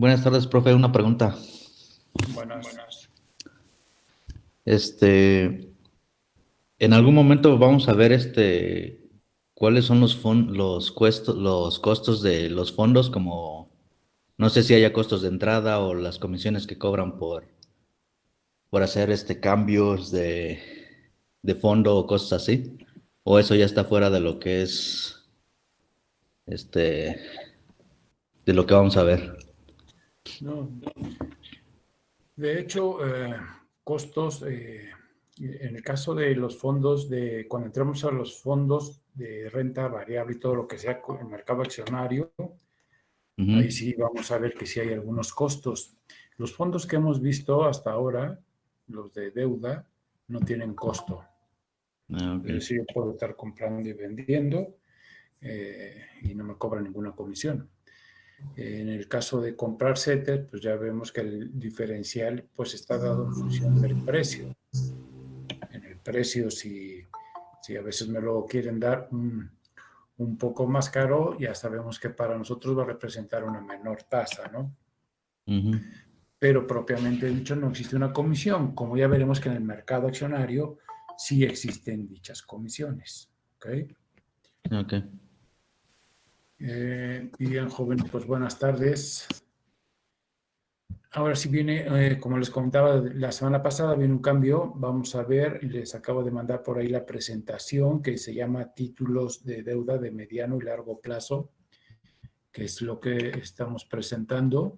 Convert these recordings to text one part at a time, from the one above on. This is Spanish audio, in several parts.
Buenas tardes, profe. Una pregunta. Buenas. Este, en algún momento vamos a ver cuáles son los costos de los fondos, como no sé si haya costos de entrada o las comisiones que cobran por hacer cambios de fondo o cosas así. O eso ya está fuera de lo que es este de lo que vamos a ver. No, de hecho, costos, en el caso de los fondos, cuando entramos a los fondos de renta variable y todo lo que sea con el mercado accionario, ahí Ujú. sí vamos a ver que sí hay algunos costos. Los fondos que hemos visto hasta ahora, los de deuda, no tienen costo. Ah, ok. Es decir, yo puedo estar comprando y vendiendo y no me cobra ninguna comisión. En el caso de comprar CETES, pues ya vemos que el diferencial pues está dado en función del precio. En el precio, si a veces me lo quieren dar un poco más caro, ya sabemos que para nosotros va a representar una menor tasa, ¿no? Ujú. Pero propiamente dicho no existe una comisión, como ya veremos que en el mercado accionario sí existen dichas comisiones. ¿Ok? Ok. Bien, joven, pues buenas tardes. Ahora sí viene, como les comentaba la semana pasada, viene un cambio. Vamos a ver, les acabo de mandar por ahí la presentación que se llama Títulos de Deuda de Mediano y Largo Plazo, que es lo que estamos presentando.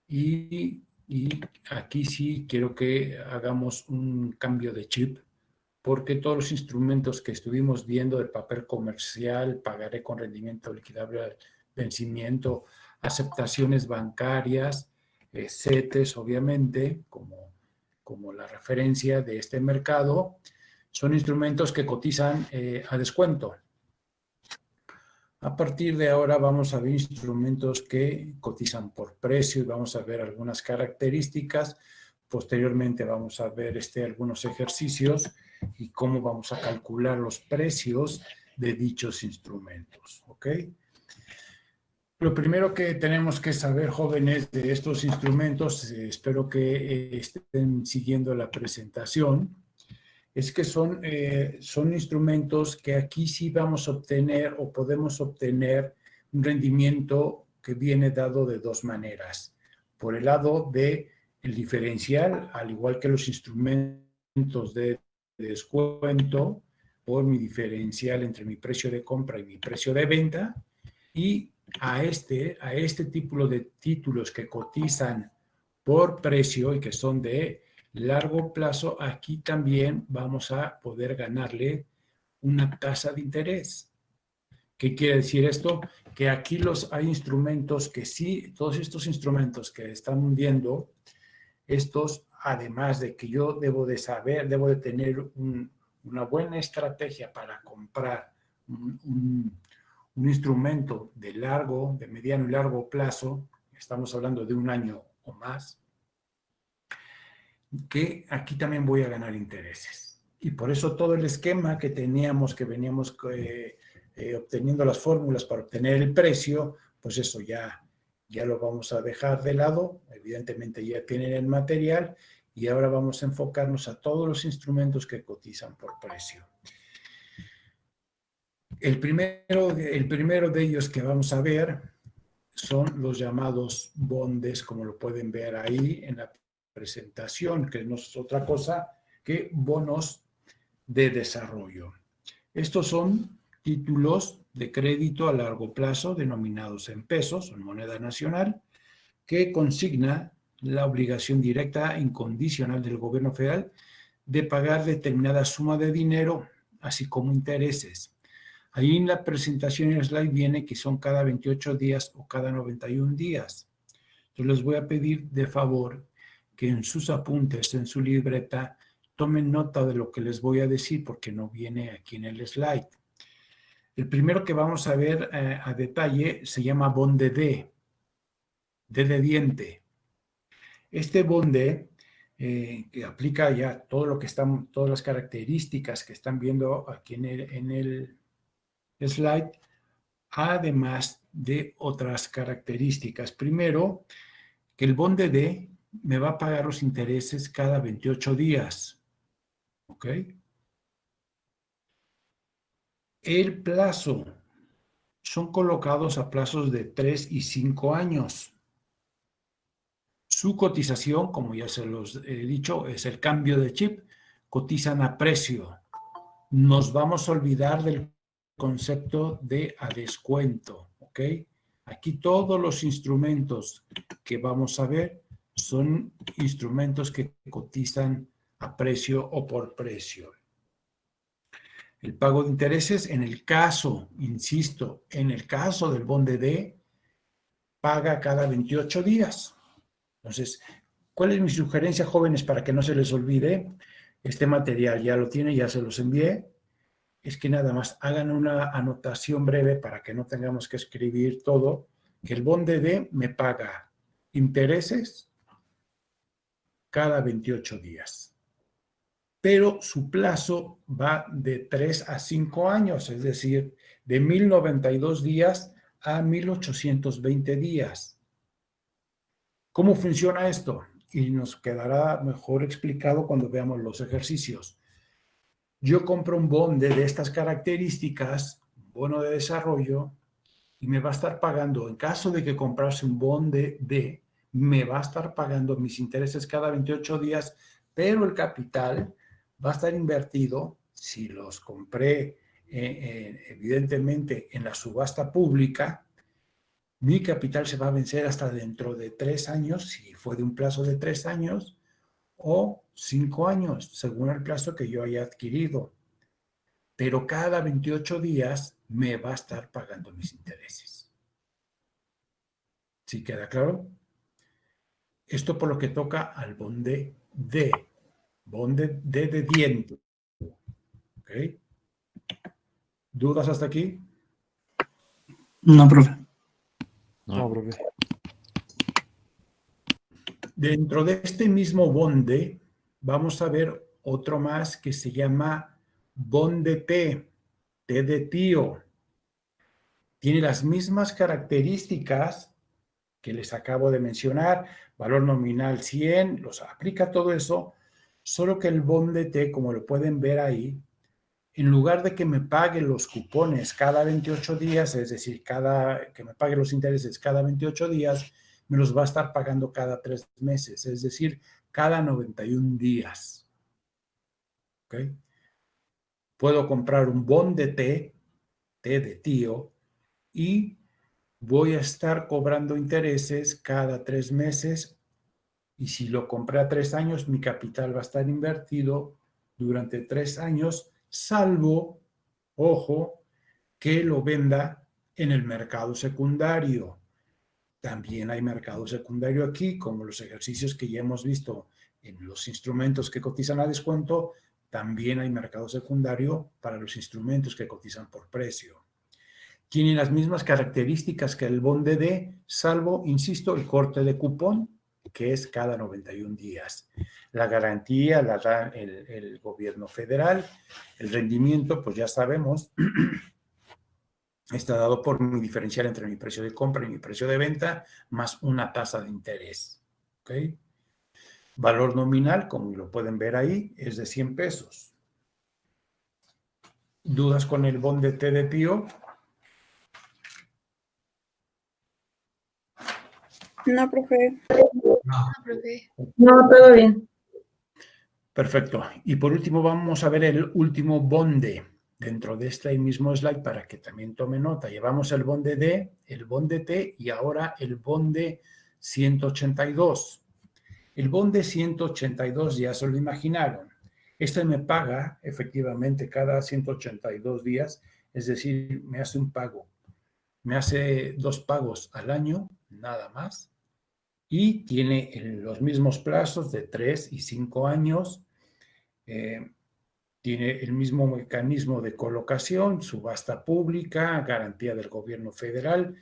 Y aquí sí quiero que hagamos un cambio de chip, porque todos los instrumentos que estuvimos viendo de papel comercial, pagaré con rendimiento liquidable al vencimiento, aceptaciones bancarias, CETES, obviamente, como la referencia de este mercado, son instrumentos que cotizan a descuento. A partir de ahora vamos a ver instrumentos que cotizan por precio y vamos a ver algunas características. Posteriormente vamos a ver algunos ejercicios y cómo vamos a calcular los precios de dichos instrumentos. ¿Ok? Lo primero que tenemos que saber, jóvenes, de estos instrumentos, espero que estén siguiendo la presentación, es que son instrumentos que aquí sí vamos a obtener o podemos obtener un rendimiento que viene dado de dos maneras. Por el lado de el diferencial, al igual que los instrumentos de descuento, por mi diferencial entre mi precio de compra y mi precio de venta, y a este tipo de títulos que cotizan por precio y que son de largo plazo, aquí también vamos a poder ganarle una tasa de interés. ¿Qué quiere decir esto? Que aquí hay instrumentos que sí, todos estos instrumentos que están viendo, estos, además de que yo debo de saber, debo de tener una buena estrategia para comprar un instrumento de mediano y largo plazo, estamos hablando de un año o más, que aquí también voy a ganar intereses. Y por eso todo el esquema que teníamos, que veníamos obteniendo las fórmulas para obtener el precio, pues eso ya lo vamos a dejar de lado. Evidentemente ya tienen el material y ahora vamos a enfocarnos a todos los instrumentos que cotizan por precio. El primero de ellos que vamos a ver son los llamados bondes, como lo pueden ver ahí en la presentación, que no es otra cosa que bonos de desarrollo. Estos son títulos de crédito a largo plazo denominados en pesos, en moneda nacional, que consigna la obligación directa e incondicional del gobierno federal de pagar determinada suma de dinero, así como intereses. Ahí en la presentación en el slide viene que son cada 28 días o cada 91 días. Yo les voy a pedir de favor que en sus apuntes, en su libreta, tomen nota de lo que les voy a decir porque no viene aquí en el slide. El primero que vamos a ver a detalle se llama bonde D de diente. Este bonde que aplica ya todo lo que están, todas las características que están viendo aquí en el slide, además de otras características. Primero, que el Bonde D me va a pagar los intereses cada 28 días. ¿Ok? El plazo son colocados a plazos de 3 y 5 años. Su cotización, como ya se los he dicho, es el cambio de chip. Cotizan a precio. Nos vamos a olvidar del concepto de a descuento, ¿ok? Aquí todos los instrumentos que vamos a ver son instrumentos que cotizan a precio o por precio. El pago de intereses, en el caso, insisto, en el caso del Bonde D, paga cada 28 días. Entonces, ¿cuál es mi sugerencia, jóvenes, para que no se les olvide? Este material ya lo tiene, ya se los envié. Es que nada más hagan una anotación breve para que no tengamos que escribir todo, que el Bonde D me paga intereses cada 28 días. Pero su plazo va de 3 a 5 años, es decir, de 1092 días a 1820 días. ¿Cómo funciona esto? Y nos quedará mejor explicado cuando veamos los ejercicios. Yo compro un bonde de estas características, un bono de desarrollo, y me va a estar pagando, en caso de que comprase un bonde D, me va a estar pagando mis intereses cada 28 días, pero el capital va a estar invertido, si los compré evidentemente en la subasta pública, mi capital se va a vencer hasta dentro de 3 años, si fue de un plazo de 3 años, o 5 años, según el plazo que yo haya adquirido. Pero cada 28 días me va a estar pagando mis intereses. ¿Sí queda claro? Esto por lo que toca al bonde D. Bonde D de diente. ¿Ok? ¿Dudas hasta aquí? No, profe. No, profe. Dentro de este mismo bonde vamos a ver otro más que se llama bonde T, T de tío. Tiene las mismas características que les acabo de mencionar, valor nominal 100, los aplica todo eso, solo que el bonde T, como lo pueden ver ahí, en lugar de que me pague los cupones cada 28 días, es decir, que me pague los intereses cada 28 días, me los va a estar pagando cada 3 meses, es decir, cada 91 días. ¿Ok? Puedo comprar un bonde T, T de tío, y voy a estar cobrando intereses cada 3 meses, y si lo compré a 3 años, mi capital va a estar invertido durante 3 años, salvo, ojo, que lo venda en el mercado secundario. También hay mercado secundario aquí, como los ejercicios que ya hemos visto en los instrumentos que cotizan a descuento, también hay mercado secundario para los instrumentos que cotizan por precio. Tienen las mismas características que el bonde D, salvo, insisto, el corte de cupón, que es cada 91 días. La garantía la da el gobierno federal. El rendimiento, pues ya sabemos, está dado por mi diferencial entre mi precio de compra y mi precio de venta, más una tasa de interés. ¿Ok? Valor nominal, como lo pueden ver ahí, es de 100 pesos. ¿Dudas con el bonde T de Pío? No, profe. No, profe. No, todo bien. Perfecto. Y por último vamos a ver el último bonde dentro de este mismo slide para que también tome nota. Llevamos el bonde D, el bonde T y ahora el bonde 182. El bonde 182 ya se lo imaginaron. Este me paga efectivamente cada 182 días, es decir, me hace un pago. Me hace 2 pagos al año, nada más. Y tiene los mismos plazos de 3 y 5 años. Tiene el mismo mecanismo de colocación, subasta pública, garantía del gobierno federal,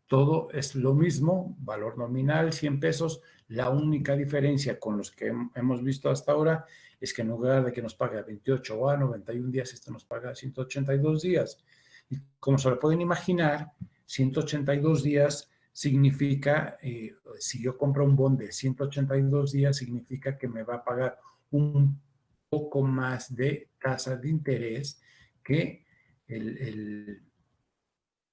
todo es lo mismo, valor nominal 100 pesos. La única diferencia con los que hemos visto hasta ahora es que en lugar de que nos pague a 28 o a 91 días, esto nos paga a 182 días. Y como se lo pueden imaginar, 182 días significa, si yo compro un bond de 182 días, significa que me va a pagar un poco más de tasa de interés que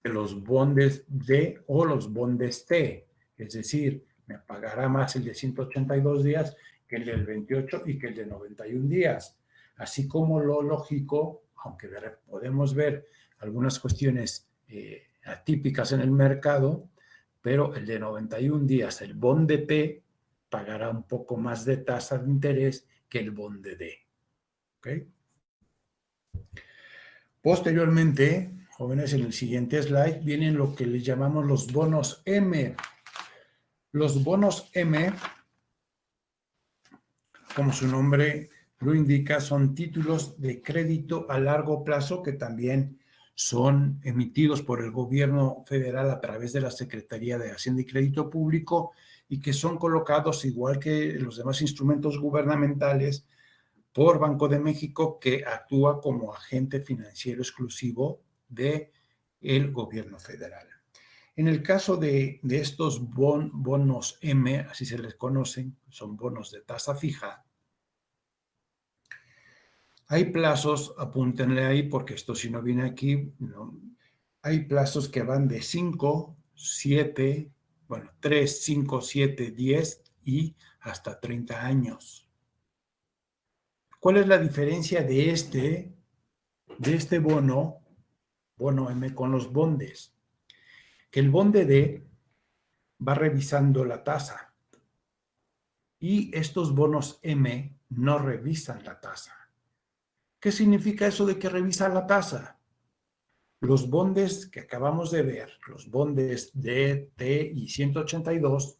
los bondes D o los bondes T. Es decir, me pagará más el de 182 días que el del 28 y que el de 91 días. Así como lo lógico, aunque podemos ver algunas cuestiones atípicas en el mercado, pero el de 91 días, el bond de T, pagará un poco más de tasa de interés que el bond de D. ¿Okay? Posteriormente, jóvenes, en el siguiente slide vienen lo que les llamamos los bonos M. Los bonos M, como su nombre lo indica, son títulos de crédito a largo plazo que también son emitidos por el gobierno federal a través de la Secretaría de Hacienda y Crédito Público y que son colocados, igual que los demás instrumentos gubernamentales, por Banco de México, que actúa como agente financiero exclusivo del gobierno federal. En el caso de estos bonos M, así se les conocen, son bonos de tasa fija, hay plazos, apúntenle ahí porque esto si no viene aquí, no, hay plazos que van de 5, 7, bueno, 3, 5, 7, 10 y hasta 30 años. ¿Cuál es la diferencia de este bono M con los bondes? Que el bonde D va revisando la tasa y estos bonos M no revisan la tasa. ¿Qué significa eso de que revisan la tasa? Los bondes que acabamos de ver, los bondes D, T y 182,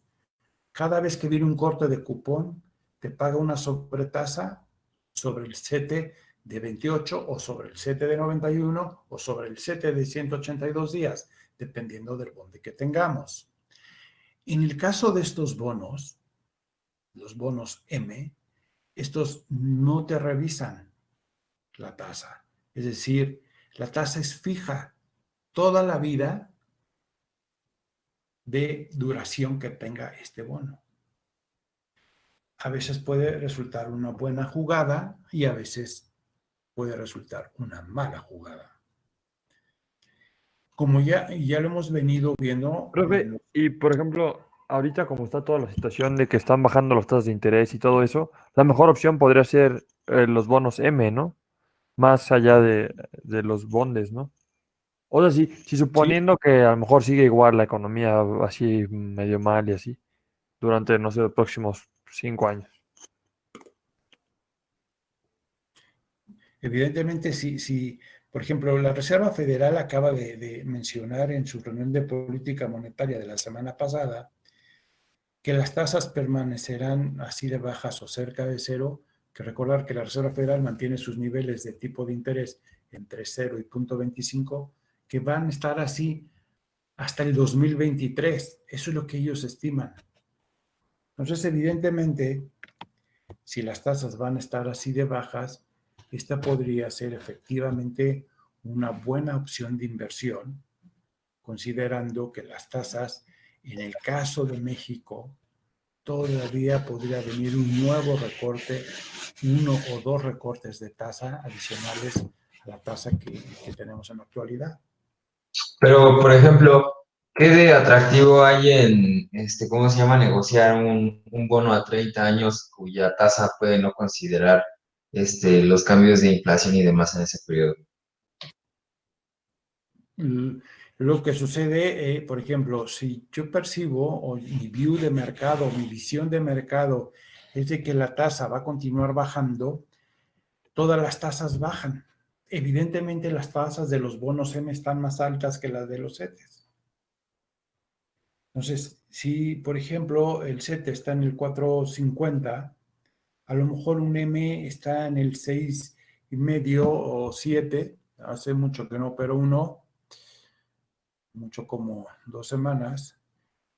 cada vez que viene un corte de cupón, te paga una sobretasa sobre el CETE de 28 o sobre el CETE de 91 o sobre el CETE de 182 días, dependiendo del bonde que tengamos. En el caso de estos bonos, los bonos M, estos no te revisan la tasa. Es decir, la tasa es fija toda la vida de duración que tenga este bono. A veces puede resultar una buena jugada y a veces puede resultar una mala jugada. Como ya lo hemos venido viendo. Profe, y por ejemplo, ahorita como está toda la situación de que están bajando las tasas de interés y todo eso, la mejor opción podría ser los bonos M, ¿no? Más allá de los bondes, ¿no? O sea, si Sí, suponiendo que a lo mejor sigue igual la economía así medio mal y así, durante, no sé, los próximos 5 años. evidentemente, si, por ejemplo, la Reserva Federal acaba de mencionar en su reunión de política monetaria de la semana pasada que las tasas permanecerán así de bajas o cerca de cero, que recordar que la Reserva Federal mantiene sus niveles de tipo de interés entre 0 y 0.25, que van a estar así hasta el 2023. Eso es lo que ellos estiman. Entonces, evidentemente, si las tasas van a estar así de bajas, esta podría ser efectivamente una buena opción de inversión, considerando que las tasas, en el caso de México, todavía podría venir un nuevo recorte, 1 o 2 recortes de tasa adicionales a la tasa que tenemos en la actualidad. Pero, por ejemplo, ¿qué de atractivo hay en, cómo se llama, negociar un bono a 30 años cuya tasa puede no considerar, los cambios de inflación y demás en ese periodo? Lo que sucede, por ejemplo, si yo percibo o mi view de mercado, mi visión de mercado es de que la tasa va a continuar bajando, todas las tasas bajan. Evidentemente las tasas de los bonos M están más altas que las de los CETES. Entonces, si por ejemplo el CETE está en el 4.50, a lo mejor un M está en el 6.5 o 7, hace mucho que no opero uno, mucho como 2 semanas,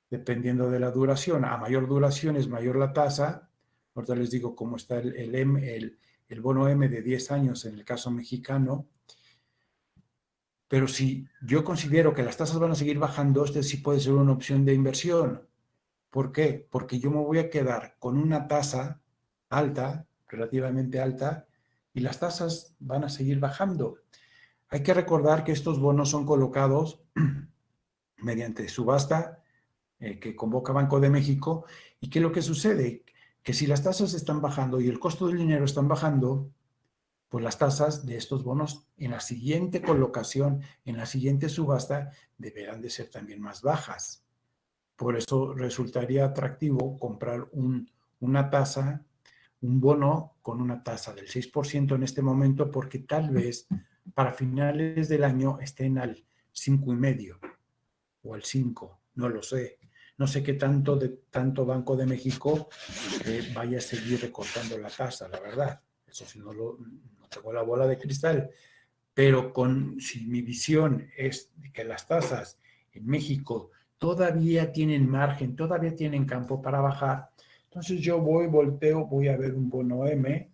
dependiendo de la duración. A mayor duración es mayor la tasa. Ahorita les digo cómo está el bono M de 10 años en el caso mexicano. Pero si yo considero que las tasas van a seguir bajando, este sí puede ser una opción de inversión. ¿Por qué? Porque yo me voy a quedar con una tasa alta, relativamente alta, y las tasas van a seguir bajando. Hay que recordar que estos bonos son colocados mediante subasta que convoca Banco de México, y que lo que sucede, que si las tasas están bajando y el costo del dinero están bajando, pues las tasas de estos bonos en la siguiente colocación, en la siguiente subasta, deberán de ser también más bajas. Por eso resultaría atractivo comprar una tasa, un bono con una tasa del 6% en este momento, porque tal vez para finales del año estén al 5,5 o al 5, no lo sé. No sé qué tanto Banco de México vaya a seguir recortando la tasa, la verdad. Eso sí, no tengo la bola de cristal. Pero si mi visión es que las tasas en México todavía tienen margen, todavía tienen campo para bajar, entonces yo volteo, voy a ver un bono M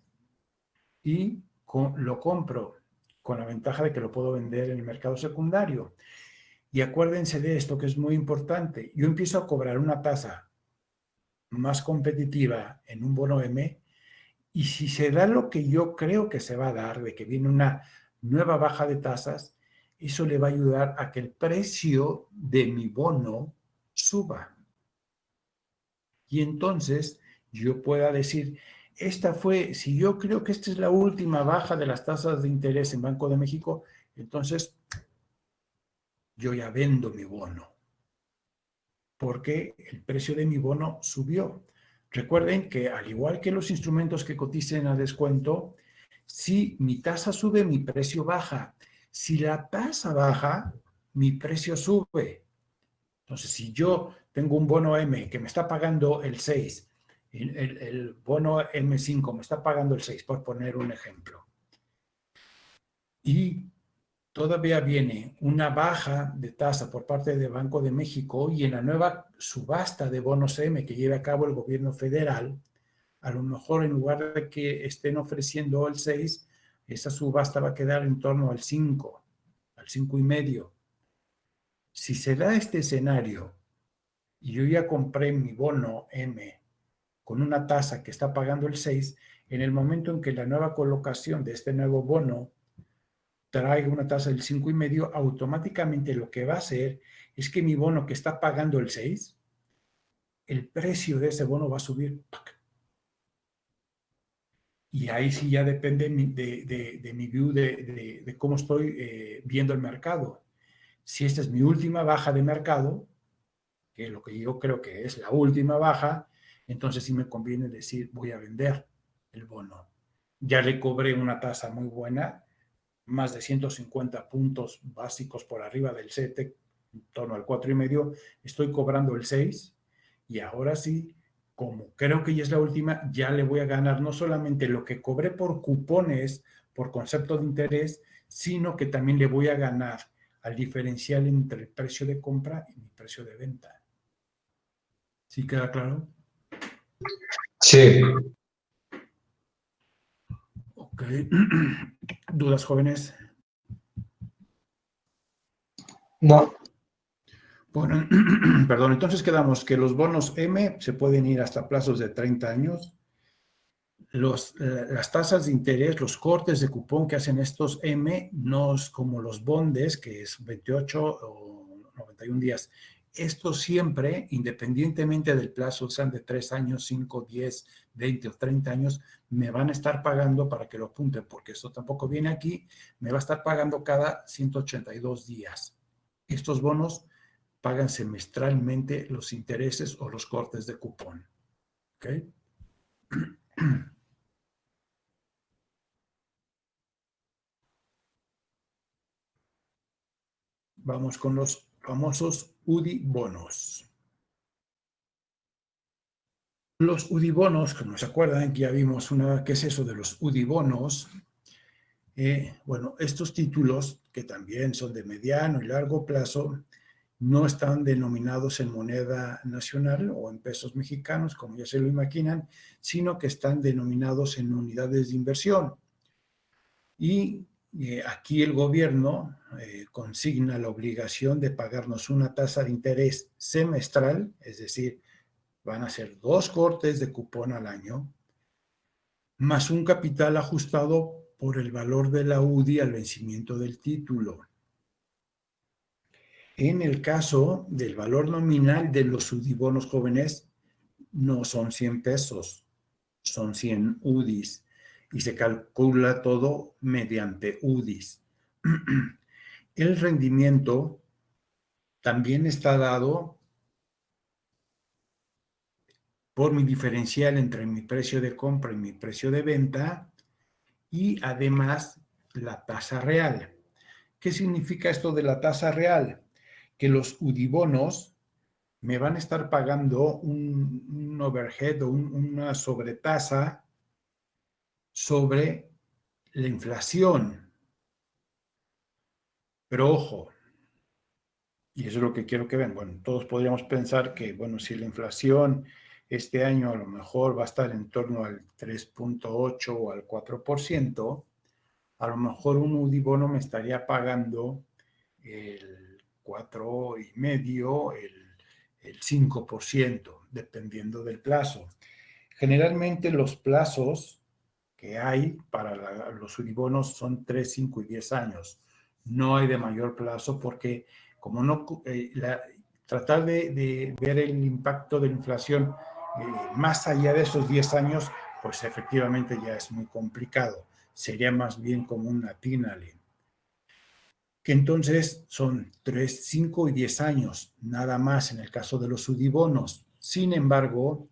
y lo compro con la ventaja de que lo puedo vender en el mercado secundario. Y acuérdense de esto, que es muy importante. Yo empiezo a cobrar una tasa más competitiva en un bono M, y si se da lo que yo creo que se va a dar, de que viene una nueva baja de tasas, eso le va a ayudar a que el precio de mi bono suba. Y entonces yo pueda decir, si yo creo que esta es la última baja de las tasas de interés en Banco de México, entonces yo ya vendo mi bono, porque el precio de mi bono subió. Recuerden que al igual que los instrumentos que coticen a descuento, si mi tasa sube, mi precio baja. Si la tasa baja, mi precio sube. Entonces, si yo tengo un bono M que me está pagando el 6, el bono M5 me está pagando el 6, por poner un ejemplo, y todavía viene una baja de tasa por parte del Banco de México, y en la nueva subasta de bonos M que lleve a cabo el gobierno federal, a lo mejor en lugar de que estén ofreciendo el 6, esa subasta va a quedar en torno al 5, al 5,5. Si se da este escenario y yo ya compré mi bono M con una tasa que está pagando el 6, en el momento en que la nueva colocación de este nuevo bono traiga una tasa del 5,5, automáticamente lo que va a hacer es que mi bono que está pagando el 6, el precio de ese bono va a subir. Y ahí sí ya depende de mi view, de cómo estoy viendo el mercado. Si esta es mi última baja de mercado, que es lo que yo creo que es la última baja, entonces sí me conviene decir, voy a vender el bono. Ya le cobré una tasa muy buena, más de 150 puntos básicos por arriba del CETEC, en torno al 4,5, estoy cobrando el 6, y ahora sí, como creo que ya es la última, ya le voy a ganar no solamente lo que cobré por cupones, por concepto de interés, sino que también le voy a ganar al diferencial entre el precio de compra y mi precio de venta. ¿Sí queda claro? Sí. Ok. ¿Dudas, jóvenes? No. Bueno, perdón, entonces quedamos que los bonos M se pueden ir hasta plazos de 30 años. Las tasas de interés, los cortes de cupón que hacen estos M, no es como los bondes, que es 28 o 91 días. Estos siempre, independientemente del plazo, sean de 3 años, 5, 10, 20 o 30 años, me van a estar pagando, para que lo apunten, porque esto tampoco viene aquí, me va a estar pagando cada 182 días. Estos bonos pagan semestralmente los intereses o los cortes de cupón. ¿Ok? Vamos con los famosos UDI bonos. Los UDI bonos, como se acuerdan, que ya vimos qué es eso de los UDI bonos. Bueno, estos títulos, que también son de mediano y largo plazo, no están denominados en moneda nacional o en pesos mexicanos, como ya se lo imaginan, sino que están denominados en unidades de inversión. Y aquí el gobierno consigna la obligación de pagarnos una tasa de interés semestral, es decir, van a ser 2 cortes de cupón al año, más un capital ajustado por el valor de la UDI al vencimiento del título. En el caso del valor nominal de los UDIbonos jóvenes, no son 100 pesos, son 100 UDIs y se calcula todo mediante UDIs. El rendimiento también está dado por mi diferencial entre mi precio de compra y mi precio de venta y además la tasa real. ¿Qué significa esto de la tasa real? Que los UDIbonos me van a estar pagando un overhead o una sobretasa sobre la inflación. Pero ojo, y eso es lo que quiero que vean. Bueno, todos podríamos pensar que, bueno, si la inflación este año a lo mejor va a estar en torno al 3.8 o al 4%, a lo mejor un UDIbono me estaría pagando el 4,5, el 5%, dependiendo del plazo. Generalmente los plazos que hay para los UDIbonos son 3, 5 y 10 años. No hay de mayor plazo porque como no tratar de ver el impacto de la inflación más allá de esos 10 años, pues efectivamente ya es muy complicado. Sería más bien como un atínale. Que entonces son 3, 5 y 10 años, nada más en el caso de los UDIbonos. Sin embargo,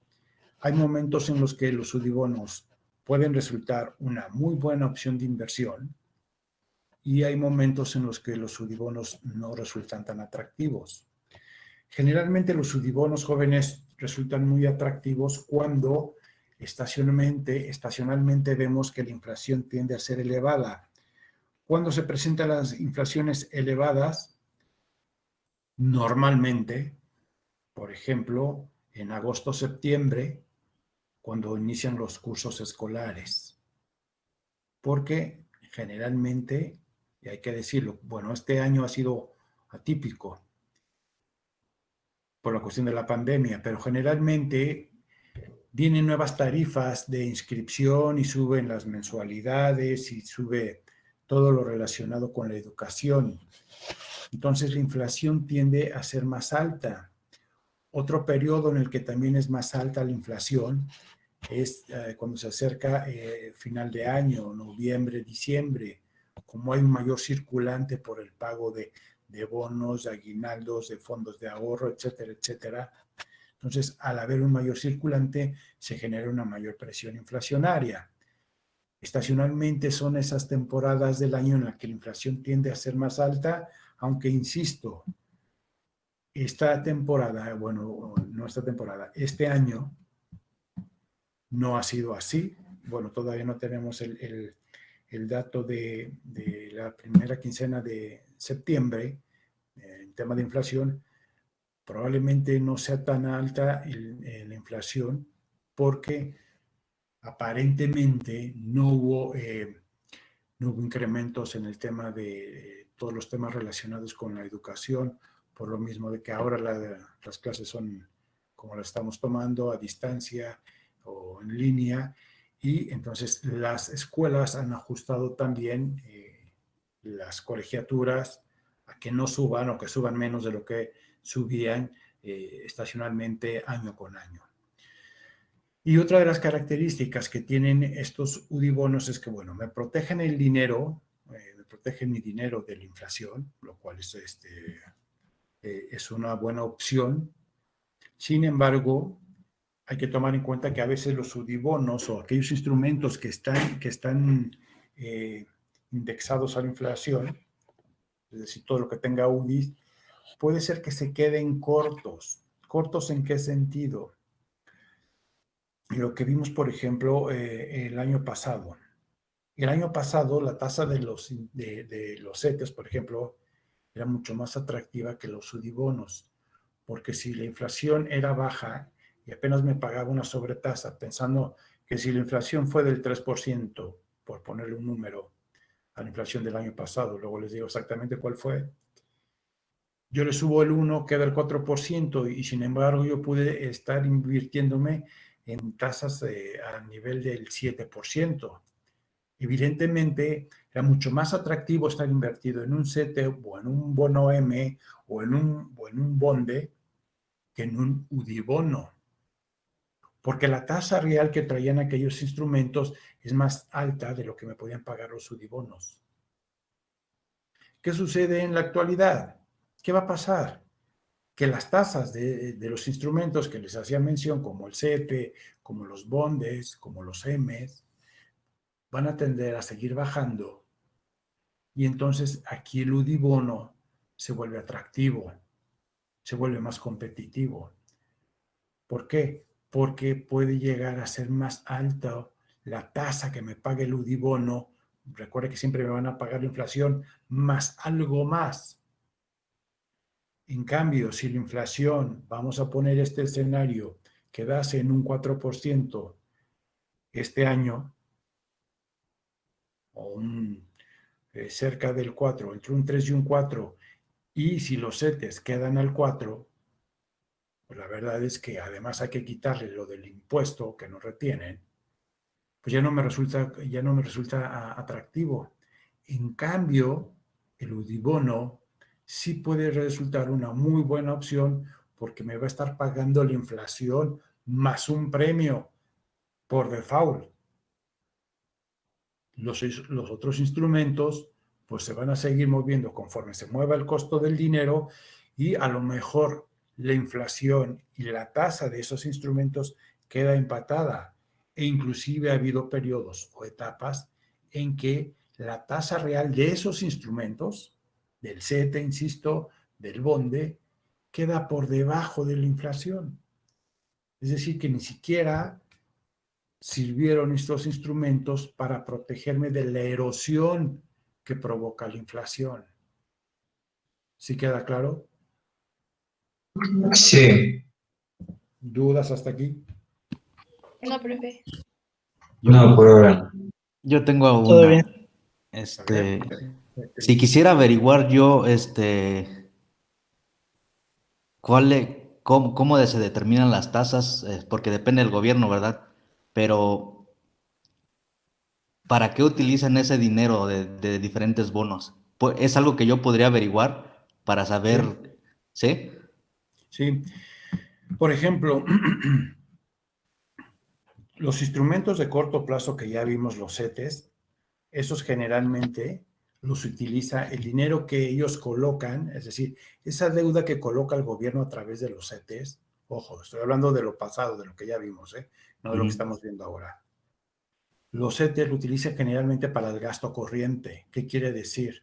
hay momentos en los que los UDIbonos pueden resultar una muy buena opción de inversión y hay momentos en los que los UDIbonos no resultan tan atractivos. Generalmente los UDIbonos jóvenes resultan muy atractivos cuando estacionalmente vemos que la inflación tiende a ser elevada. Cuando se presentan las inflaciones elevadas, normalmente, por ejemplo, en agosto-septiembre, cuando inician los cursos escolares, porque generalmente, y hay que decirlo, bueno, este año ha sido atípico por la cuestión de la pandemia, pero generalmente vienen nuevas tarifas de inscripción y suben las mensualidades y sube todo lo relacionado con la educación. Entonces la inflación tiende a ser más alta. Otro periodo en el que también es más alta la inflación es cuando se acerca final de año, noviembre, diciembre, como hay un mayor circulante por el pago de bonos, de aguinaldos, de fondos de ahorro, etcétera, etcétera. Entonces, al haber un mayor circulante, se genera una mayor presión inflacionaria. Estacionalmente son esas temporadas del año en las que la inflación tiende a ser más alta, aunque insisto, esta temporada, bueno, no esta temporada, este año no ha sido así. Bueno, todavía no tenemos el dato de la primera quincena de septiembre en tema de inflación. Probablemente no sea tan alta la inflación porque aparentemente no hubo incrementos en el tema de todos los temas relacionados con la educación, por lo mismo de que ahora las clases son como las estamos tomando, a distancia o en línea, y entonces las escuelas han ajustado también las colegiaturas a que no suban o que suban menos de lo que subían estacionalmente año con año. Y otra de las características que tienen estos UDIbonos es que, bueno, me protegen el dinero, me protegen mi dinero de la inflación, lo cual es una buena opción. Sin embargo, hay que tomar en cuenta que a veces los UDIbonos o aquellos instrumentos que están indexados a la inflación, es decir, todo lo que tenga UDIs, puede ser que se queden cortos. ¿Cortos en qué sentido? Lo que vimos, por ejemplo, el año pasado. El año pasado la tasa de los CETES, por ejemplo, era mucho más atractiva que los UDIbonos, porque si la inflación era baja y apenas me pagaba una sobretasa, pensando que si la inflación fue del 3%, por ponerle un número, a la inflación del año pasado. Luego les digo exactamente cuál fue. Yo le subo el 1, queda el 4%, y sin embargo yo pude estar invirtiéndome en tasas a nivel del 7%. Evidentemente, era mucho más atractivo estar invertido en un CETE o en un bono M o en un bonde que en un UDIBono, porque la tasa real que traían aquellos instrumentos es más alta de lo que me podían pagar los UDIBonos. ¿Qué sucede en la actualidad? ¿Qué va a pasar? Que las tasas de los instrumentos que les hacía mención, como el CETE, como los bondes, como los M's, van a tender a seguir bajando, y entonces aquí el UDIBono se vuelve atractivo, se vuelve más competitivo. ¿Por qué? Porque puede llegar a ser más alta la tasa que me pague el UDIBono. Recuerde que siempre me van a pagar la inflación más algo más. En cambio, si la inflación, vamos a poner este escenario, quedase en un 4% este año, o cerca del 4, entre un 3 y un 4, y si los CETES quedan al 4, pues la verdad es que además hay que quitarle lo del impuesto que nos retienen, pues ya no me resulta atractivo. En cambio, el UDIBono sí puede resultar una muy buena opción, porque me va a estar pagando la inflación más un premio por default. Los otros instrumentos pues se van a seguir moviendo conforme se mueva el costo del dinero, y a lo mejor la inflación y la tasa de esos instrumentos queda empatada, e inclusive ha habido periodos o etapas en que la tasa real de esos instrumentos, del CETE, insisto, del bonde, queda por debajo de la inflación. Es decir, que ni siquiera sirvieron estos instrumentos para protegerme de la erosión que provoca la inflación. ¿Sí queda claro? Sí, ¿Dudas hasta aquí? No, profe. no, por ahora. Yo tengo Todo una. bien. A ver. Si quisiera averiguar yo, cómo se determinan las tasas, porque depende del gobierno, ¿verdad? Pero, ¿para qué utilizan ese dinero de diferentes bonos? Pues, es algo que yo podría averiguar para saber, ¿sí? Sí. Por ejemplo, los instrumentos de corto plazo que ya vimos, los CETES, esos generalmente los utiliza el dinero que ellos colocan, es decir, esa deuda que coloca el gobierno a través de los CETES. Ojo, estoy hablando de lo pasado, de lo que ya vimos, no de lo que estamos viendo ahora. Los CETES lo utilizan generalmente para el gasto corriente. ¿Qué quiere decir?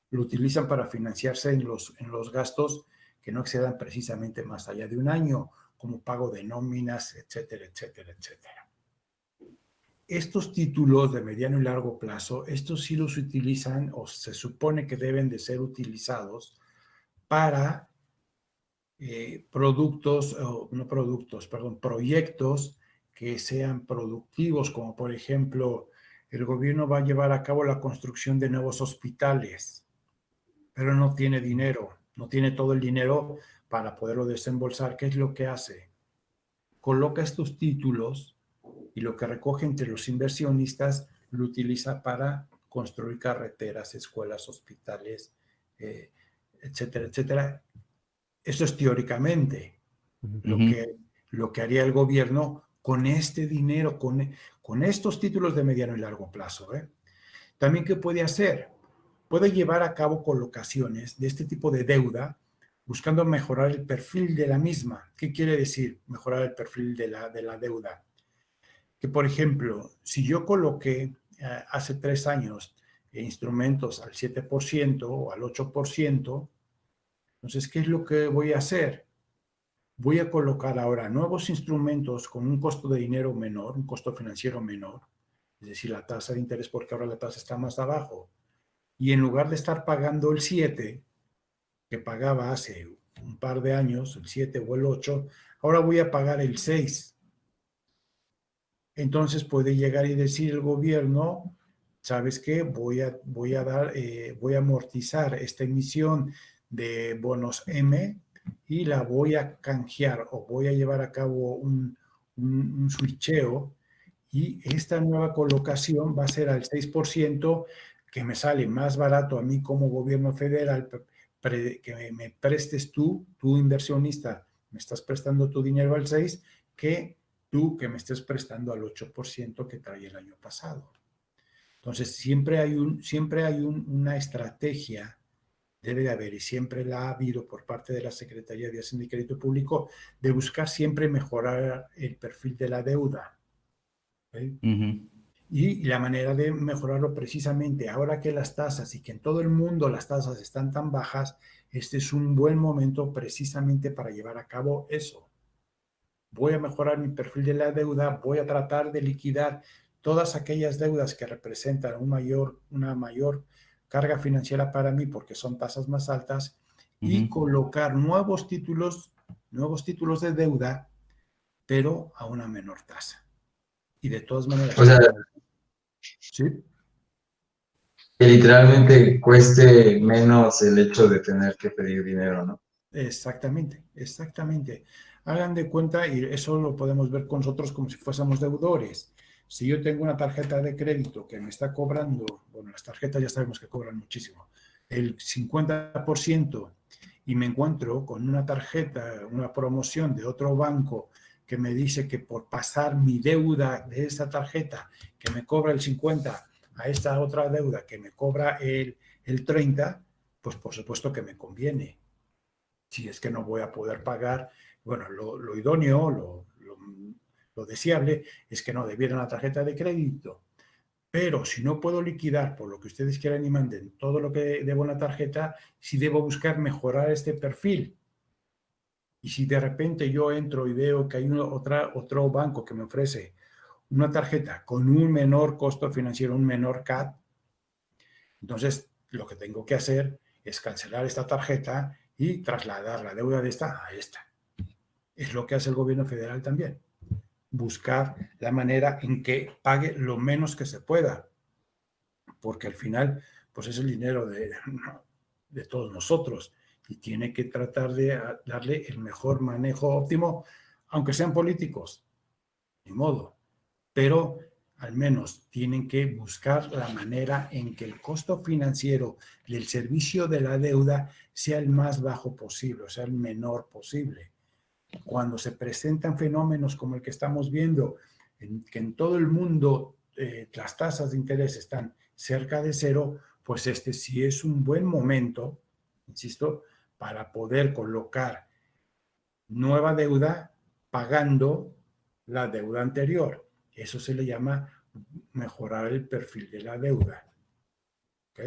Lo utilizan para financiarse en los gastos que no excedan precisamente más allá de un año, como pago de nóminas, etcétera, etcétera, etcétera. Estos títulos de mediano y largo plazo, estos sí los utilizan, o se supone que deben de ser utilizados para proyectos que sean productivos, como por ejemplo, el gobierno va a llevar a cabo la construcción de nuevos hospitales, pero no tiene dinero, no tiene todo el dinero para poderlo desembolsar. ¿Qué es lo que hace? Coloca estos títulos, y lo que recoge entre los inversionistas lo utiliza para construir carreteras, escuelas, hospitales, etcétera, etcétera. Eso es teóricamente lo que haría el gobierno con este dinero, con estos títulos de mediano y largo plazo. También, ¿qué puede hacer? Puede llevar a cabo colocaciones de este tipo de deuda, buscando mejorar el perfil de la misma. ¿Qué quiere decir mejorar el perfil de la deuda? Que, por ejemplo, si yo coloqué hace 3 años instrumentos al 7% o al 8%, entonces, ¿qué es lo que voy a hacer? Voy a colocar ahora nuevos instrumentos con un costo de dinero menor, un costo financiero menor, es decir, la tasa de interés, porque ahora la tasa está más abajo. Y en lugar de estar pagando el 7, que pagaba hace un par de años, el 7 o el 8, ahora voy a pagar el 6. Entonces puede llegar y decir el gobierno, ¿sabes qué? Voy a amortizar esta emisión de bonos M y la voy a canjear o voy a llevar a cabo un switcheo, y esta nueva colocación va a ser al 6%, que me sale más barato a mí como gobierno federal que me prestes tú inversionista, me estás prestando tu dinero al 6%, que tú que me estés prestando al 8% que traía el año pasado. Entonces, siempre hay una estrategia, debe de haber, y siempre la ha habido por parte de la Secretaría de Hacienda y Crédito Público, de buscar siempre mejorar el perfil de la deuda. ¿Okay? Y la manera de mejorarlo precisamente, ahora que las tasas y que en todo el mundo las tasas están tan bajas, este es un buen momento precisamente para llevar a cabo eso. Voy a mejorar mi perfil de la deuda, voy a tratar de liquidar todas aquellas deudas que representan una mayor carga financiera para mí porque son tasas más altas, y colocar nuevos títulos de deuda, pero a una menor tasa. Y de todas maneras, O sea, ¿sí? que literalmente cueste menos el hecho de tener que pedir dinero, ¿no? Exactamente, exactamente. Hagan de cuenta, y eso lo podemos ver con nosotros como si fuésemos deudores. Si yo tengo una tarjeta de crédito que me está cobrando, bueno, las tarjetas ya sabemos que cobran muchísimo, el 50%, y me encuentro con una tarjeta, una promoción de otro banco que me dice que por pasar mi deuda de esa tarjeta, que me cobra el 50%, a esta otra deuda que me cobra el 30%, pues por supuesto que me conviene. Si es que no voy a poder pagar, bueno, lo idóneo, lo deseable es que no debieran la tarjeta de crédito. Pero si no puedo liquidar por lo que ustedes quieran y manden todo lo que debo en la tarjeta, sí debo buscar mejorar este perfil. Y si de repente yo entro y veo que hay otro banco que me ofrece una tarjeta con un menor costo financiero, un menor CAT, entonces lo que tengo que hacer es cancelar esta tarjeta y trasladar la deuda de esta a esta. Es lo que hace el gobierno federal también. Buscar la manera en que pague lo menos que se pueda, porque al final, pues es el dinero de todos nosotros y tiene que tratar de darle el mejor manejo óptimo, aunque sean políticos, ni modo, pero al menos tienen que buscar la manera en que el costo financiero del servicio de la deuda sea el más bajo posible, o sea, el menor posible. Cuando se presentan fenómenos como el que estamos viendo, que en todo el mundo las tasas de interés están cerca de cero, pues este sí es un buen momento, insisto, para poder colocar nueva deuda pagando la deuda anterior. Eso se le llama mejorar el perfil de la deuda. ¿Ok?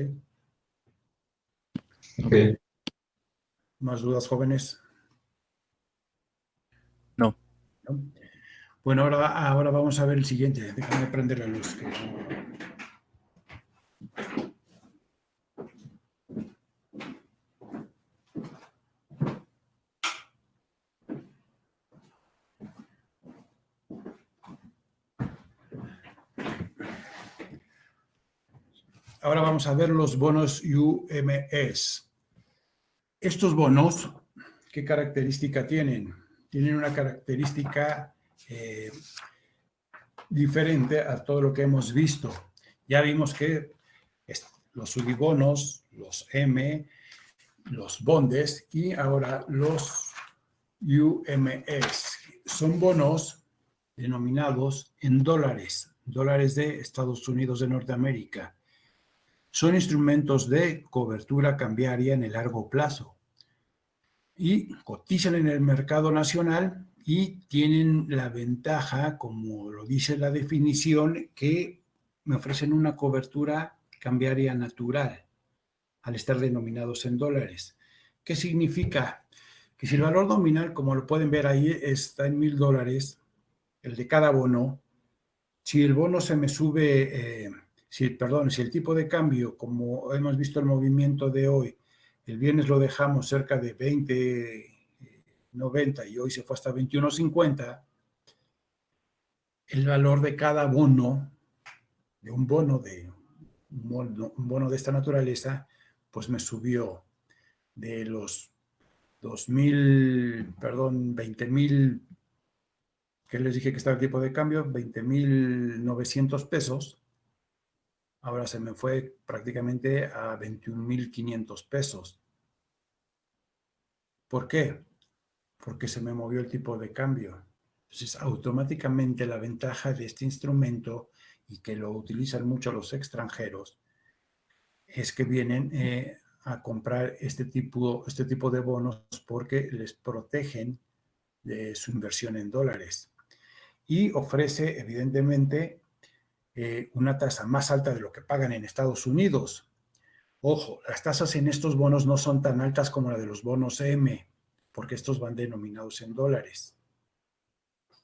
Okay. ¿Más dudas, jóvenes? No. ¿No? Bueno, ahora vamos a ver el siguiente. Déjame prender la luz. Ahora vamos a ver los bonos UMS. Estos bonos, ¿qué característica tienen? Tienen una característica diferente a todo lo que hemos visto. Ya vimos que los UDIbonos, los M, los bondes y ahora los UMS. Son bonos denominados en dólares de Estados Unidos de Norteamérica. Son instrumentos de cobertura cambiaria en el largo plazo y cotizan en el mercado nacional y tienen la ventaja, como lo dice la definición, que me ofrecen una cobertura cambiaria natural al estar denominados en dólares. ¿Qué significa? Que si el valor nominal, como lo pueden ver ahí, está en $1,000, el de cada bono, si el bono se me sube, si el tipo de cambio, como hemos visto el movimiento de hoy, el viernes lo dejamos cerca de 20.90 y hoy se fue hasta 21.50, el valor de cada bono, de un bono de un bono de esta naturaleza, pues me subió de los 20.000, que les dije que estaba el tipo de cambio, 20.900 pesos. Ahora se me fue prácticamente a 21.500 pesos. ¿Por qué? Porque se me movió el tipo de cambio. Entonces, automáticamente la ventaja de este instrumento, y que lo utilizan mucho los extranjeros, es que vienen a comprar este tipo de bonos porque les protegen de su inversión en dólares. Y ofrece, evidentemente, una tasa más alta de lo que pagan en Estados Unidos. Ojo, las tasas en estos bonos no son tan altas como la de los bonos M, porque estos van denominados en dólares.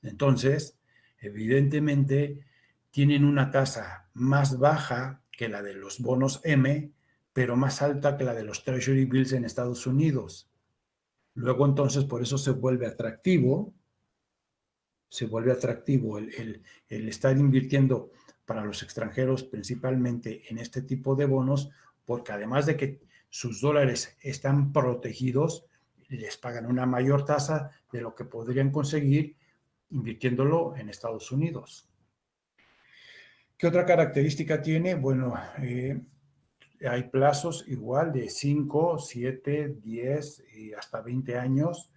Entonces, evidentemente, tienen una tasa más baja que la de los bonos M, pero más alta que la de los Treasury Bills en Estados Unidos. Luego, entonces, por eso se vuelve atractivo el estar invirtiendo para los extranjeros principalmente en este tipo de bonos, porque además de que sus dólares están protegidos, les pagan una mayor tasa de lo que podrían conseguir invirtiéndolo en Estados Unidos. ¿Qué otra característica tiene? Bueno, hay plazos igual de 5, 7, 10 y hasta 20 años.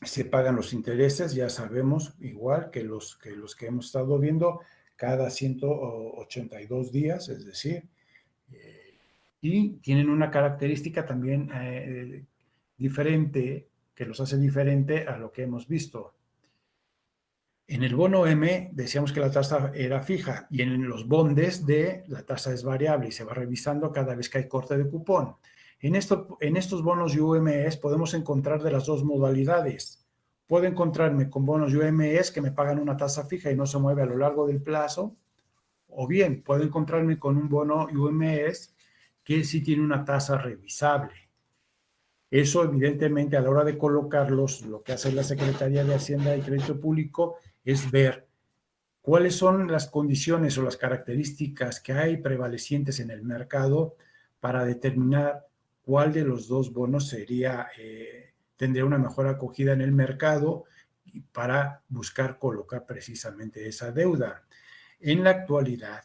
Se pagan los intereses, ya sabemos, igual que los que hemos estado viendo, cada 182 días, es decir, y tienen una característica también diferente, que los hace diferente a lo que hemos visto. En el bono M decíamos que la tasa era fija y en los bondes D la tasa es variable y se va revisando cada vez que hay corte de cupón. En estos bonos UMS podemos encontrar de las dos modalidades. Puedo encontrarme con bonos UMS que me pagan una tasa fija y no se mueve a lo largo del plazo, o bien puedo encontrarme con un bono UMS que sí tiene una tasa revisable. Eso, evidentemente, a la hora de colocarlos, lo que hace la Secretaría de Hacienda y Crédito Público es ver cuáles son las condiciones o las características que hay prevalecientes en el mercado para determinar cuál de los dos bonos tendría una mejor acogida en el mercado y para buscar colocar precisamente esa deuda. En la actualidad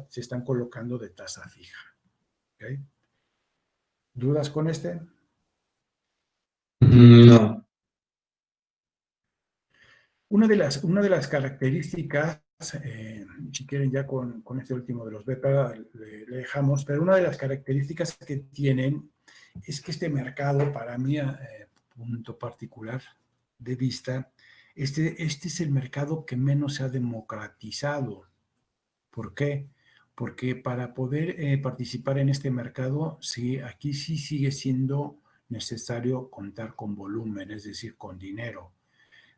se están colocando de tasa fija. ¿Okay? ¿Dudas con este? No. Una de las características, si quieren ya con este último de los BPA le dejamos, pero una de las características que tienen es que este mercado, para mí, punto particular de vista, este es el mercado que menos se ha democratizado. ¿Por qué? Porque para poder participar en este mercado, sí, aquí sí sigue siendo necesario contar con volumen, es decir, con dinero.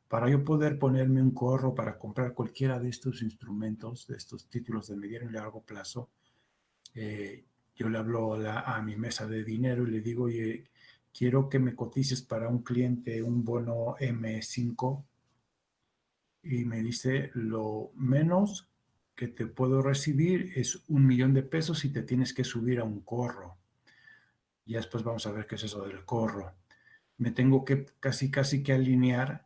Para yo poder ponerme un corro para comprar cualquiera de estos instrumentos, de estos títulos de mediano y largo plazo, yo le hablo a mi mesa de dinero y le digo, oye, quiero que me cotices para un cliente un bono M5, y me dice, lo menos que te puedo recibir es 1 millón de pesos y te tienes que subir a un corro. Y después vamos a ver qué es eso del corro. Me tengo que casi que alinear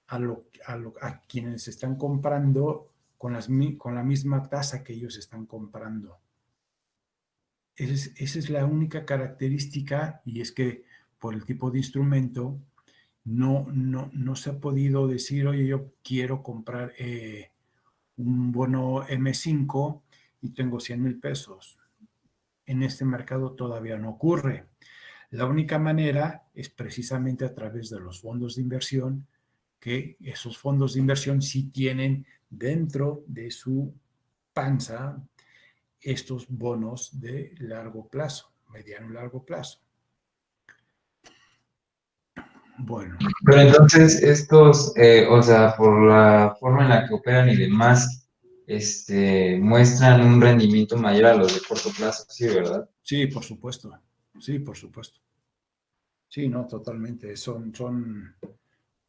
a quienes están comprando con la misma tasa que ellos están comprando. Esa es la única característica, y es que por el tipo de instrumento no se ha podido decir, oye, yo quiero comprar un bono M5 y tengo 100,000 pesos. En este mercado todavía no ocurre. La única manera es precisamente a través de los fondos de inversión, que esos fondos de inversión sí tienen dentro de su panza estos bonos de largo plazo, mediano y largo plazo. Bueno. Pero entonces estos, o sea, por la forma en la que operan y demás, muestran un rendimiento mayor a los de corto plazo, ¿sí, verdad? Sí, por supuesto. Sí, por supuesto. Sí, no, totalmente.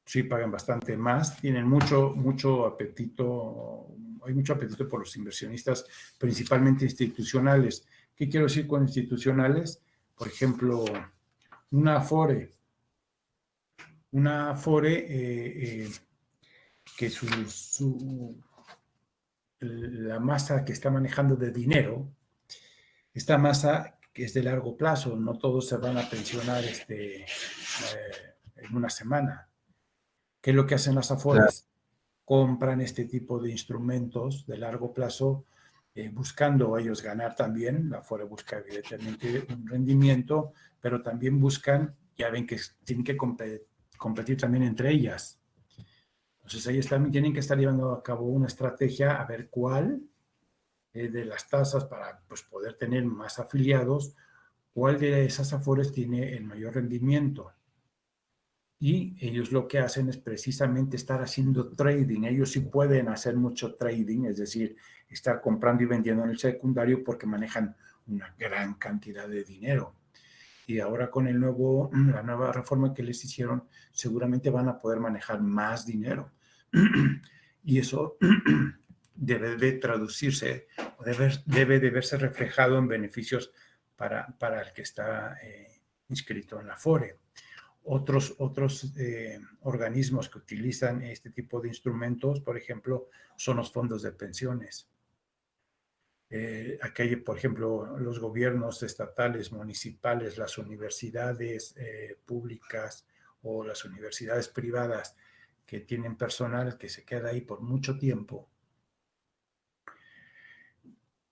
Sí, pagan bastante más, tienen mucho apetito, hay mucho apetito por los inversionistas, principalmente institucionales. ¿Qué quiero decir con institucionales? Por ejemplo, una Afore, que la masa que está manejando de dinero, esta masa que es de largo plazo, no todos se van a pensionar en una semana. ¿Qué es lo que hacen las Afores? Compran este tipo de instrumentos de largo plazo, buscando ellos ganar también. La Afore busca evidentemente un rendimiento, pero también buscan, ya ven que tienen que competir también entre ellas. Entonces ellos también tienen que estar llevando a cabo una estrategia a ver cuál de las tasas para pues, poder tener más afiliados, cuál de esas Afores tiene el mayor rendimiento. Y ellos lo que hacen es precisamente estar haciendo trading. Ellos sí pueden hacer mucho trading, es decir, estar comprando y vendiendo en el secundario porque manejan una gran cantidad de dinero. Y ahora con la nueva reforma que les hicieron, seguramente van a poder manejar más dinero. Y eso debe de traducirse, debe de verse reflejado en beneficios para el que está inscrito en la Afore. Otros organismos que utilizan este tipo de instrumentos, por ejemplo, son los fondos de pensiones. Aquí hay, por ejemplo, los gobiernos estatales, municipales, las universidades públicas o las universidades privadas que tienen personal que se queda ahí por mucho tiempo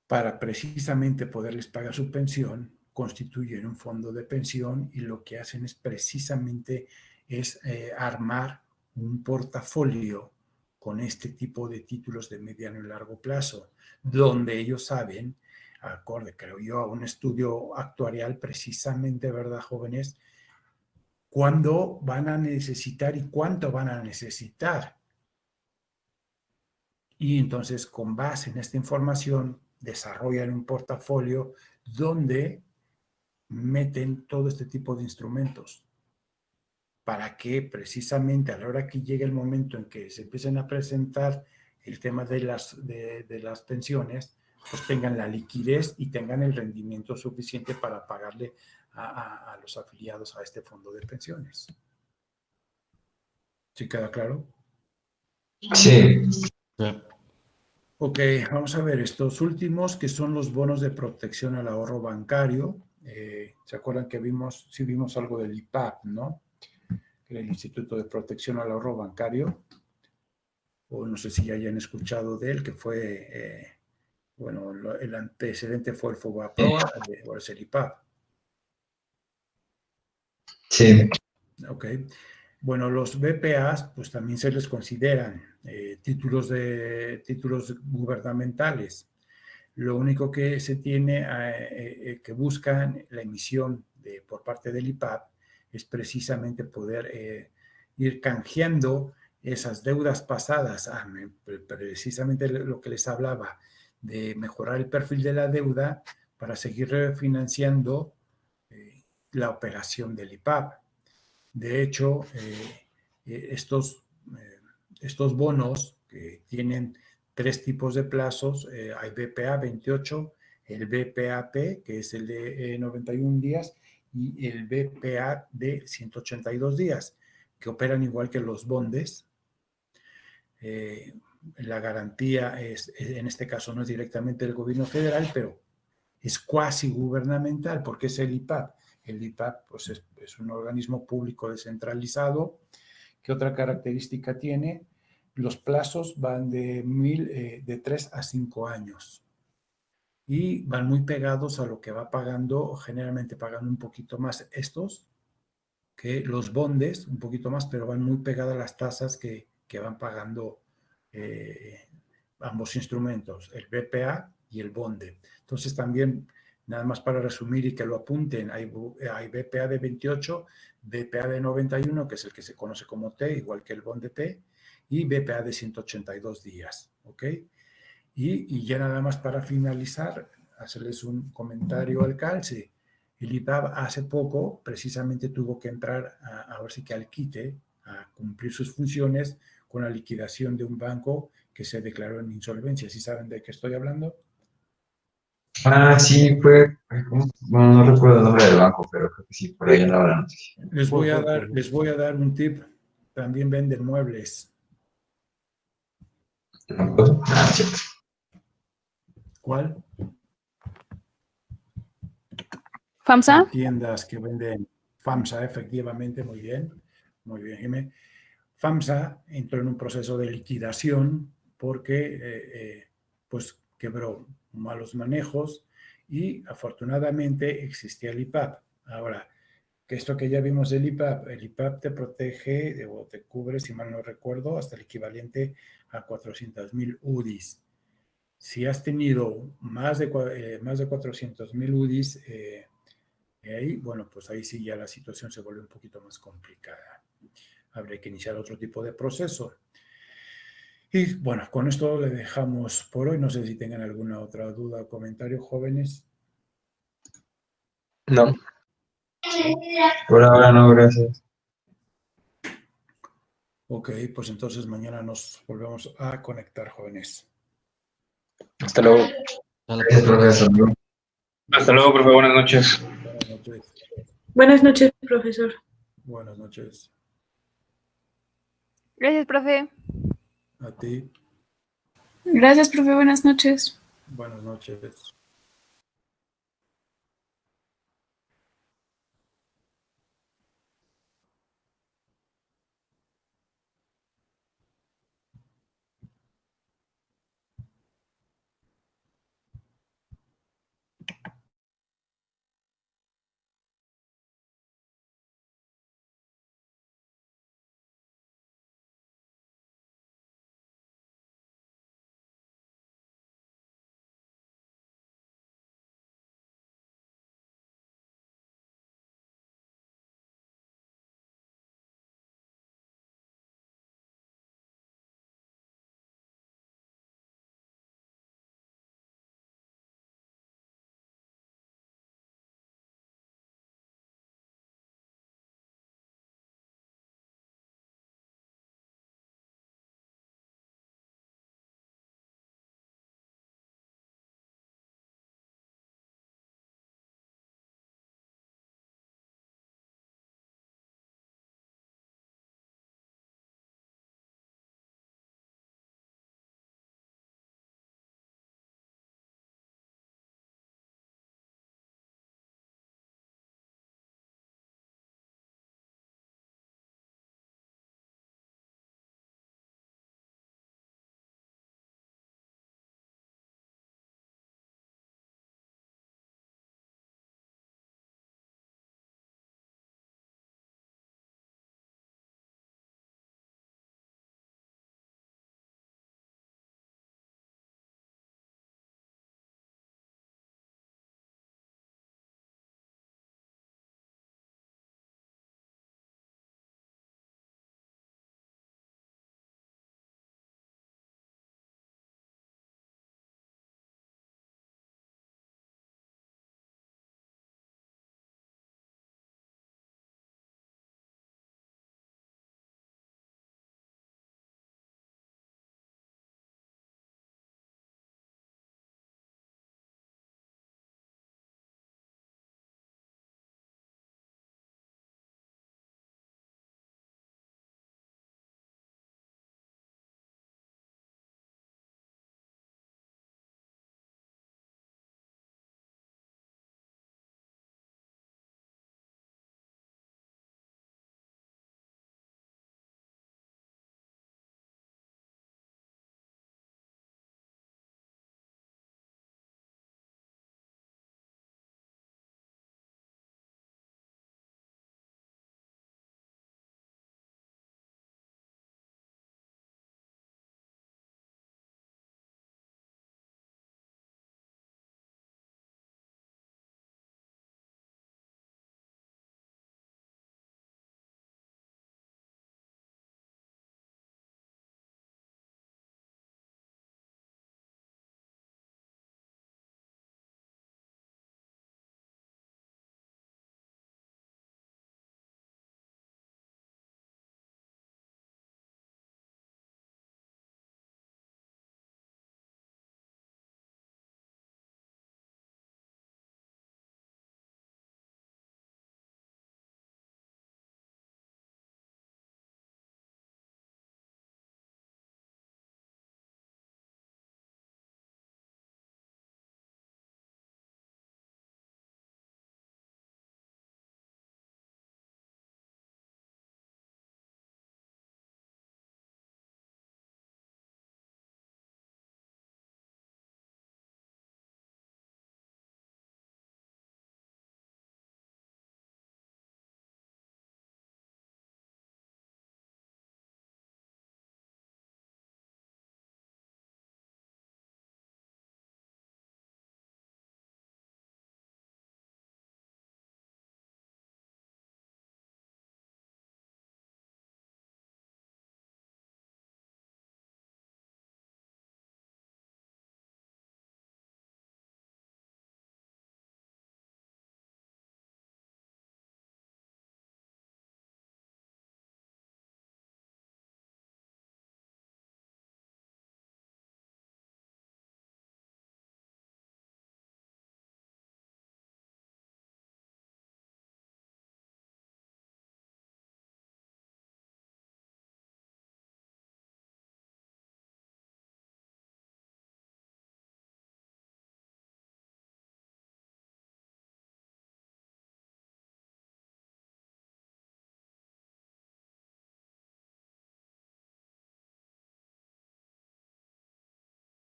para precisamente poderles pagar su pensión, constituyen un fondo de pensión y lo que hacen es precisamente armar un portafolio con este tipo de títulos de mediano y largo plazo, donde ellos saben, acorde, creo yo, a un estudio actuarial precisamente, ¿verdad, jóvenes? Cuándo van a necesitar y cuánto van a necesitar. Y entonces, con base en esta información, desarrollan un portafolio donde meten todo este tipo de instrumentos para que precisamente a la hora que llegue el momento en que se empiecen a presentar el tema de las pensiones, pues tengan la liquidez y tengan el rendimiento suficiente para pagarle a los afiliados a este fondo de pensiones. ¿Sí queda claro? Sí, Sí. Ok, vamos a ver estos últimos que son los bonos de protección al ahorro bancario. ¿Se acuerdan que sí vimos algo del IPAP, ¿no? El Instituto de Protección al Ahorro Bancario, o no sé si ya hayan escuchado de él, que fue, bueno, el antecedente fue el FOBAPROA, ahora es el IPAP. sí, Ok. Bueno, los BPAs, pues también se les consideran títulos gubernamentales. Lo único que se tiene, que buscan la emisión por parte del IPAP es precisamente poder ir canjeando esas deudas pasadas, precisamente lo que les hablaba, de mejorar el perfil de la deuda para seguir refinanciando la operación del IPAP. De hecho, estos bonos que tienen 3 tipos de plazos, hay BPA 28, el BPAP, que es el de 91 días, y el BPA de 182 días, que operan igual que los bondes. La garantía en este caso no es directamente del gobierno federal, pero es cuasi gubernamental porque es el IPAP. El IPAP pues, es un organismo público descentralizado. ¿Qué otra característica tiene? Los plazos van de 3 a 5 años y van muy pegados a lo que va pagando, generalmente pagan un poquito más estos que los bondes, un poquito más, pero van muy pegadas a las tasas que van pagando ambos instrumentos, el BPA y el bonde. Entonces también, nada más para resumir y que lo apunten, hay BPA de 28, BPA de 91, que es el que se conoce como T, igual que el bonde T, y BPA de 182 días, ¿ok? Y ya nada más para finalizar, hacerles un comentario al calce. El IPAP hace poco precisamente tuvo que entrar, ahora sí que al quite, a cumplir sus funciones con la liquidación de un banco que se declaró en insolvencia. ¿Sí saben de qué estoy hablando? Ah, sí, bueno, no recuerdo el nombre del banco, pero creo que sí, por ahí andaba la noticia. Les voy a dar un tip. También venden muebles. Ah, sí. ¿Cuál? ¿FAMSA? Tiendas que venden FAMSA, efectivamente, muy bien, Jimé. FAMSA entró en un proceso de liquidación porque pues quebró, malos manejos y afortunadamente existía el IPAP. Ahora, que esto que ya vimos del IPAP, el IPAP te protege o te cubre, si mal no recuerdo, hasta el equivalente a 400,000 UDIs. Si has tenido más de 400,000 UDIs, ahí, bueno, pues ahí sí ya la situación se vuelve un poquito más complicada. Habría que iniciar otro tipo de proceso. Y bueno, con esto le dejamos por hoy. No sé si tengan alguna otra duda o comentario, jóvenes. No, por ahora no, gracias. Ok, pues entonces mañana nos volvemos a conectar, jóvenes. Hasta luego. Gracias, profesor. Hasta luego, profe. Buenas noches. Buenas noches. Buenas noches, profesor. Buenas noches. Gracias, profe. A ti. Gracias, profe. Buenas noches. Buenas noches.